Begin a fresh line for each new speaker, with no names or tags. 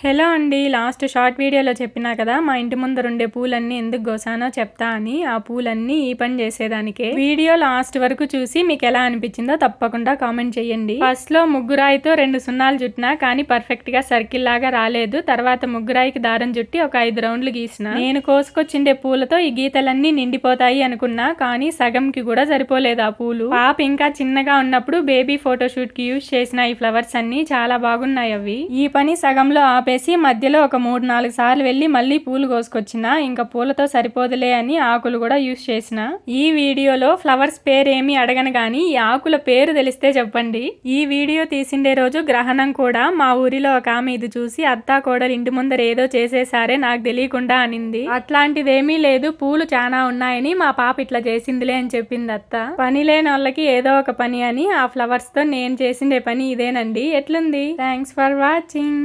Hello అండి, last short వీడియోలో చెప్పినా కదా మా ఇంటి ముందరుండే పూలన్నీ ఎందుకు కోసానో చెప్తా అని. ఆ పూలన్నీ ఈ పని చేసేదానికే. వీడియో లాస్ట్ వరకు చూసి మీకు ఎలా అనిపించిందో తప్పకుండా కామెంట్ చేయండి. ఫస్ట్ లో ముగ్గురాయితో 2 సున్నాలు చుట్టినా కానీ పర్ఫెక్ట్ గా సర్కిల్ లాగా రాలేదు. తర్వాత ముగ్గురాయికి దారం చుట్టి ఒక 5 రౌండ్లు గీసిన. నేను కోసుకొచ్చిండే పూలతో ఈ గీతలన్నీ నిండిపోతాయి అనుకున్నా, కానీ సగంకి కూడా సరిపోలేదు ఆ పూలు. పాప ఇంకా చిన్నగా ఉన్నప్పుడు బేబీ ఫోటోషూట్ కి యూజ్ చేసిన ఈ ఫ్లవర్స్ అన్ని చాలా బాగున్నాయి. అవి ఈ పని సగంలో మధ్యలో ఒక 3-4 సార్లు వెళ్లి మళ్ళీ పూలు కోసుకొచ్చిన. ఇంకా పూలతో సరిపోదులే అని ఆకులు కూడా యూజ్ చేసిన. ఈ వీడియోలో ఫ్లవర్స్ పేరు ఏమి అడగను గాని ఈ ఆకుల పేరు తెలిస్తే చెప్పండి. ఈ వీడియో తీసిండే రోజు గ్రహణం కూడా. మా ఊరిలో ఒక ఆమె ఇది చూసి అత్తా కోడలు ఇంటి ముందర ఏదో చేసేసారే నాకు తెలియకుండా అనింది. అట్లాంటిదేమీ లేదు, పూలు చాలా ఉన్నాయని మా పాప ఇట్లా చేసిందిలే అని చెప్పింది అత్త. పని లేని వాళ్ళకి ఏదో ఒక పని అని ఆ ఫ్లవర్స్ తో నేను చేసిండే పని ఇదేనండి. ఎట్లుంది? Thanks for watching.